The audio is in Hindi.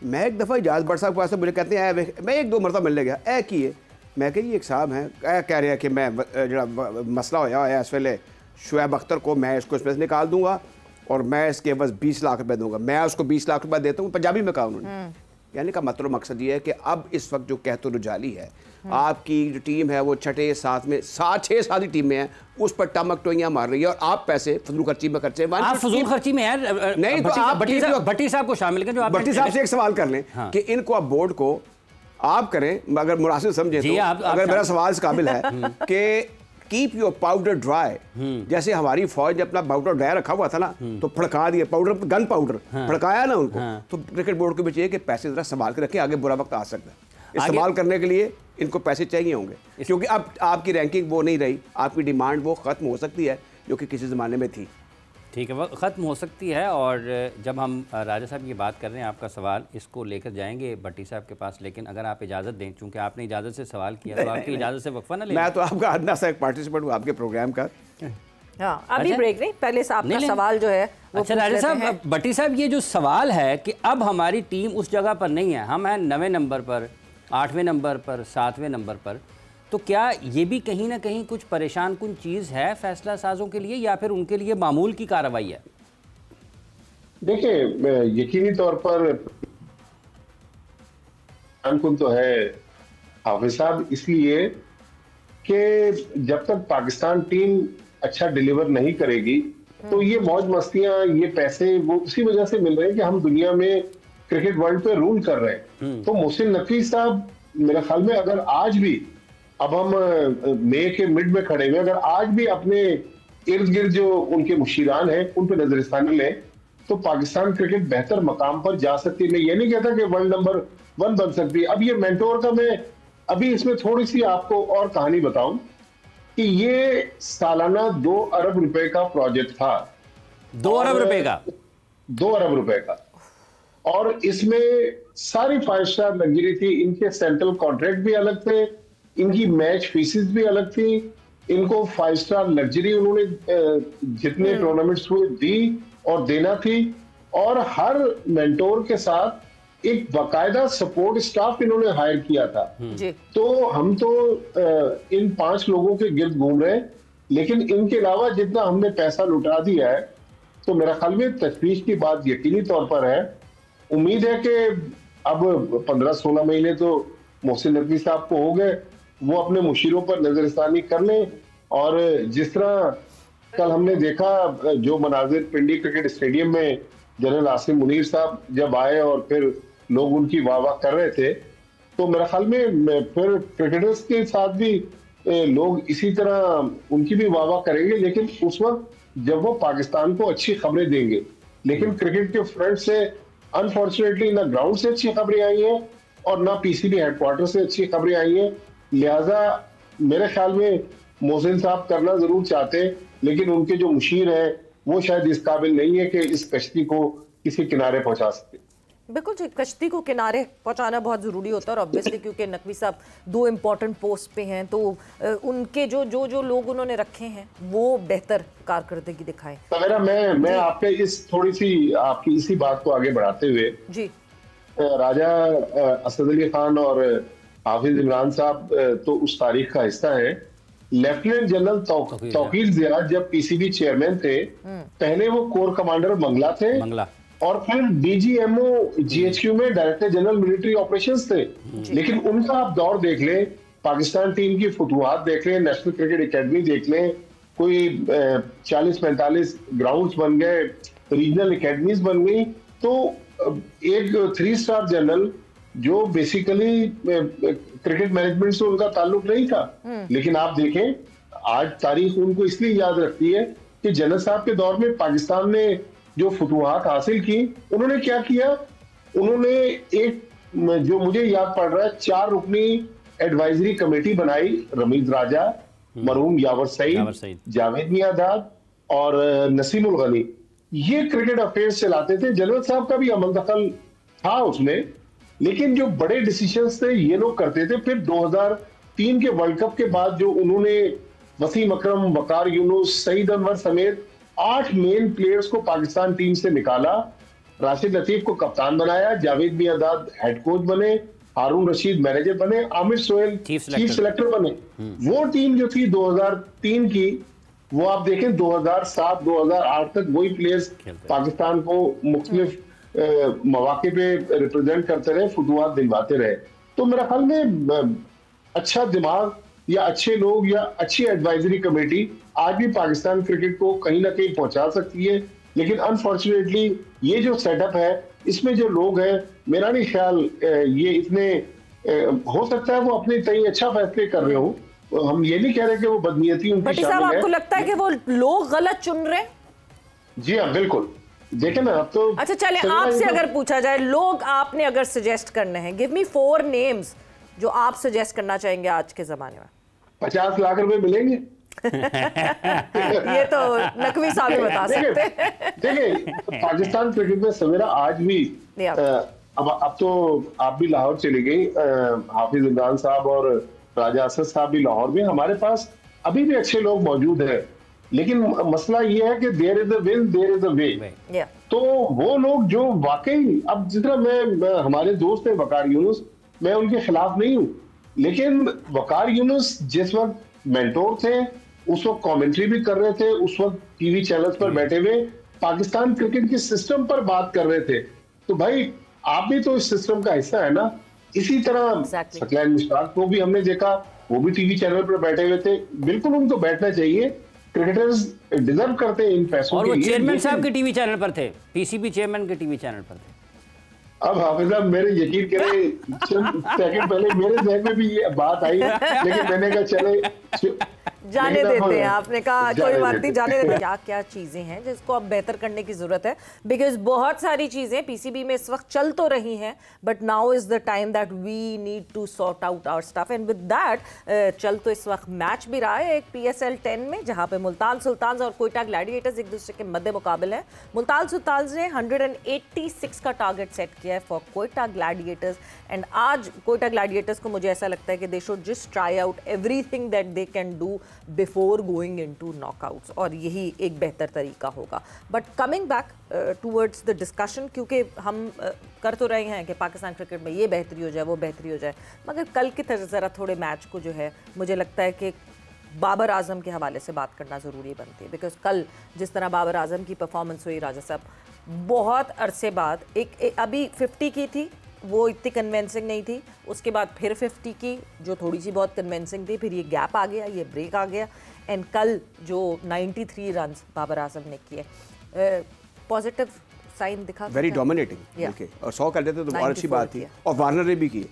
मैं एक दफ़ा इजाज़ भट्ट साहब के पास मुझे कहते हैं मैं एक दो मरतबा मिलने गया ए की है मैं कह जी एक साहब हैं कह रहे हैं कि मैं जो मसला होया है इस वेले शुएब अख्तर को मैं इसको इसमें से निकाल दूंगा और मैं इसके बस 20 लाख रुपए दूंगा, मैं उसको 20 लाख रुपए देता हूँ, पंजाबी में कहा उन्होंने। यानी का मतलब मकसद ये है कि अब इस वक्त जो कहतो रुजाली है, आपकी जो टीम है वो छठे सात में 6-7 टीमें हैं, उस पर टमक टोइयां मार रही है और आप पैसे फजूल खर्ची में खर्चे। आप फजूल खर्ची में यार नहीं तो आप भट्टी साहब को शामिल करें, जो भट्टी साहब से एक सवाल कर लें कि इनको आप बोर्ड को आप करें अगर मुनासिब समझे तो, अगर मेरा सवाल इस काबिल है कि कीप योर पाउडर ड्राई, जैसे हमारी फौज ने अपना पाउडर ड्राई रखा हुआ था ना तो फड़का दिया पाउडर, गन पाउडर फड़काया ना उनको, तो क्रिकेट बोर्ड को भी चाहिए कि पैसे जरा संभाल के रखें, आगे बुरा वक्त आ सकता है। इस्तेमाल करने के लिए इनको पैसे चाहिए होंगे, क्योंकि अब आपकी रैंकिंग वो नहीं रही, आपकी डिमांड वो ख़त्म हो सकती है जो कि किसी ज़माने में थी। ठीक है, वो ख़त्म हो सकती है। और जब हम राजा साहब की बात कर रहे हैं, आपका सवाल इसको लेकर जाएंगे भट्टी साहब के पास, लेकिन अगर आप इजाज़त दें, चूँकि आपने इजाज़त से सवाल किया तो आपकी इजाज़त से वक्फा ना लें। मैं तो आपका अदना सा एक पार्टिसिपेंट हूँ आपके प्रोग्राम का। हाँ, अभी ब्रेक नहीं, पहले से आपका सवाल जो है। अच्छा राजा साहब, भट्टी साहब ये जो सवाल है कि अब हमारी टीम उस जगह पर नहीं है, हम हैं 9वें नंबर पर, 8वें नंबर पर, 7वें नंबर पर, तो क्या ये भी कहीं ना कहीं कुछ परेशान कुन चीज़ है फैसला साजों के लिए, या फिर उनके लिए मामूल की कार्रवाई है? देखिए, यकीनी तौर पर कुन तो है हाफिज साहब, इसलिए कि जब तक पाकिस्तान टीम अच्छा डिलीवर नहीं करेगी तो ये मौज मस्तियां, ये पैसे वो उसी वजह से मिल रहे हैं कि हम दुनिया में क्रिकेट वर्ल्ड पे रूल कर रहे हैं। तो मोहसिन नकवी साहब मेरे ख्याल में अगर आज भी, अब हम मई के मिड में खड़े हुए, अगर आज भी अपने इर्द गिर्द जो उनके मुशीरान हैं उन पर नजरसानी लें तो पाकिस्तान क्रिकेट बेहतर मकाम पर जा सकती है। मैं ये नहीं कहता कि वर्ल्ड नंबर 1 बन सकती है। अब ये मेंटोर का मैं अभी इसमें थोड़ी सी आपको और कहानी बताऊं कि ये सालाना 2 अरब रुपए का प्रोजेक्ट था। 2 अरब रुपए का? 2 अरब रुपए का। और इसमें सारी 5 स्टार लग्जरी थी, इनके सेंट्रल कॉन्ट्रैक्ट भी अलग थे, इनकी मैच फीसिस भी अलग थी, इनको 5 स्टार लग्जरी उन्होंने जितने टूर्नामेंट्स हुए दी और देना थी, और हर मेंटोर के साथ एक बाकायदा सपोर्ट स्टाफ इन्होंने हायर किया था। तो हम तो इन 5 लोगों के गिर्द घूम रहे हैं, लेकिन इनके अलावा जितना हमने पैसा लुटा दिया है, तो मेरा ख्याल में तशवीश की बात यकीनी तौर पर है। उम्मीद है कि अब 15-16 महीने तो मोहसिन नकवी साहब को हो गए, वो अपने मुशीरों पर नजरसानी कर लें, और जिस तरह कल हमने देखा जो मनाजिर पिंडी क्रिकेट स्टेडियम में जनरल आसिम मुनीर साहब जब आए और फिर लोग उनकी वाह वाह कर रहे थे, तो मेरे ख्याल में फिर क्रिकेटर्स के साथ भी लोग इसी तरह उनकी भी वाह वाह करेंगे, लेकिन उस वक्त जब वो पाकिस्तान को अच्छी खबरें देंगे। लेकिन क्रिकेट के फ्रंट से अनफॉर्चुनेटली ना ग्राउंड से अच्छी खबरें आई हैं और ना पीसीबी हेडक्वार्टर से अच्छी खबरें आई हैं। लिहाजा मेरे ख्याल में मोहसिन साहब करना जरूर चाहते, लेकिन उनके जो मुशीर हैं वो शायद इस काबिल नहीं है कि इस कश्ती को किसी किनारे पहुंचा सके। बिल्कुल, कश्ती को किनारे पहुंचाना बहुत ज़रूरी होता है, और ऑब्वियसली क्योंकि नकवी साहब 2 इम्पॉर्टेंट पोस्ट पे हैं, तो उनके जो लोग उन्होंने रखे हैं वो बेहतर कारकर्दगी दिखाएं। तो मैं आपके इस थोड़ी सी आपकी इसी बात को आगे बढ़ाते हुए जी, राजा असद अली खान और हाफिज इमरान साहब तो उस तारीख का हिस्सा है। लेफ्टिनेंट जनरल तौकीर ज़िया जब पीसीबी चेयरमैन थे, पहले वो कोर कमांडर मंगला थे, और फिर डीजीएमओ जीएचक्यू में डायरेक्टर जनरल मिलिट्री ऑपरेशंस थे। लेकिन उनका आप दौर देख लें, पाकिस्तान टीम की फुतुहात देख लें, नेशनल क्रिकेट एकेडमी देख लें, कोई 40-45 ग्राउंड्स बन गए, रीजनल एकेडमीज बन गई। तो एक 3 स्टार जनरल जो बेसिकली क्रिकेट मैनेजमेंट से उनका ताल्लुक नहीं था, लेकिन आप देखें आज तारीख उनको इसलिए याद रखती है कि जनरल साहब के दौर में पाकिस्तान ने जो फुतुहात हासिल की, उन्होंने क्या किया, उन्होंने एक जो मुझे याद पड़ रहा है 4 रुकनी एडवाइजरी कमेटी बनाई। रमीज राजा, मरहूम यावर सईद, जावेद मियादाद और नसीमुल गनी, ये क्रिकेट अफेयर्स चलाते थे। जनरल साहब का भी अमल दखल था उसमें, लेकिन जो बड़े डिसीजंस थे ये लोग करते थे। फिर 2003 के वर्ल्ड कप के बाद जो उन्होंने वसीम अकरम, वकार यूनुस, सईद अनवर समेत 8 मेन प्लेयर्स को पाकिस्तान टीम से निकाला, राशिद लतीफ को कप्तान बनाया, जावेद मियांदाद हेड कोच बने, हारून रशीद मैनेजर बने, आमिर सोहेल चीफ सेलेक्टर बने। वो टीम जो थी 2003 की, वो आप देखें 2007-2008 तक वही प्लेयर्स पाकिस्तान को मुख्तलिफ मौके पे रिप्रेजेंट करते रहे, फुतुहात दिलवाते रहे। तो मेरा ख्याल में अच्छा दिमाग या अच्छे लोग या अच्छी एडवाइजरी कमेटी आज भी पाकिस्तान क्रिकेट को कहीं ना कहीं पहुंचा सकती है। लेकिन अनफॉर्चुनेटली ये जो सेटअप है, इसमें जो लोग हैं, मेरा नहीं ख्याल ये इतने हो सकता है वो अपने तय अच्छा फैसले कर रहे हो। हम ये नहीं कह रहे कि वो बदनीयती उनकी शामिल है। आपको लगता है कि वो लोग गलत चुन रहे? जी हाँ, बिल्कुल। देखें ना अब तो अच्छा चले, आपसे अगर पूछा जाए, लोग आपने अगर सजेस्ट करने हैं, गिव मी 4 नेम्स जो आप सजेस्ट करना चाहेंगे आज के जमाने में। 50 लाख रुपए मिलेंगे। ये तो नकवी साहब ही बता सकते हैं। देखिए पाकिस्तान क्रिकेट में सवेरा आज भी अब तो आप भी लाहौर चली गई, हाफिज इमरान साहब और राजा असद साहब भी लाहौर में, हमारे पास अभी भी अच्छे लोग मौजूद हैं। लेकिन मसला ये है कि there is a will there is a way. तो वो लोग जो वाकई, अब जितना मैं हमारे दोस्त है वकार यूनुस, मैं उनके खिलाफ नहीं हूँ, लेकिन वकार यूनुस जिस वक्त मेंटोर थे, उस वक्त कमेंट्री भी कर रहे थे, उस वक्त टीवी चैनल्स पर बैठे हुए पाकिस्तान क्रिकेट के सिस्टम पर बात कर रहे थे। तो भाई आप भी तो इस सिस्टम का हिस्सा है ना। इसी तरह सकलैन मुश्ताक को भी हमने देखा, वो भी टीवी चैनल पर बैठे हुए थे। बिल्कुल उनको बैठना चाहिए, क्रिकेटर्स डिजर्व करते हैं इन पैसों और वो चेयरमैन साहब के टीवी चैनल पर थे, पीसीबी चेयरमैन के टीवी चैनल पर थे। अब हाफिज साहब मेरे यकीन करें, सेकंड पहले मेरे जहन में भी ये बात आई, लेकिन मैंने कहा चले जाने देते हैं। आपने कहा कोई बात नहीं, जाने देते हैं। क्या क्या चीजें हैं जिसको अब बेहतर करने की जरूरत है, बिकॉज बहुत सारी चीजें पीसीबी में इस वक्त चल तो रही हैं, but now is the time that we need to sort out our stuff. And with that चल तो इस वक्त मैच भी रहा है एक PSL 10 में, जहां पे मुल्तान सुल्तान्स और कोयटा ग्लैडिएटर्स एक दूसरे के मद्दे मुकाबले हैं। मुल्तान सुल्तान्स ने 186 का टारगेट सेट किया है फॉर कोयटा ग्लैडिएटर्स। एंड आज कोयटा ग्लैडिएटर्स को मुझे ऐसा लगता है कि they should just try out everything that they can do before going into knockouts, और यही एक बेहतर तरीका होगा। But coming back towards the discussion, क्योंकि हम कर तो रहे हैं कि पाकिस्तान क्रिकेट में ये बेहतरी हो जाए, वो बेहतरी हो जाए, मगर कल की तरह ज़रा थोड़े मैच को जो है मुझे लगता है कि बाबर आजम के हवाले से बात करना ज़रूरी बनती है। बिकॉज कल जिस तरह बाबर आजम की परफॉर्मेंस हुई, राजा साहब, बहुत अरसे बाद एक अभी 50 की थी, वो इतनी कन्विंसिंग नहीं थी, उसके बाद फिर 50 की जो थोड़ी सी बहुत कन्विंसिंग थी, फिर ये गैप आ गया, ये ब्रेक आ गया, एंड कल जो 93 रन बाबर आजम ने किए, पॉजिटिव साइन दिखा, वेरी डोमिनेटिंग, और 100 कर देते तो बहुत अच्छी बात थी, और वार्नर ने भी की।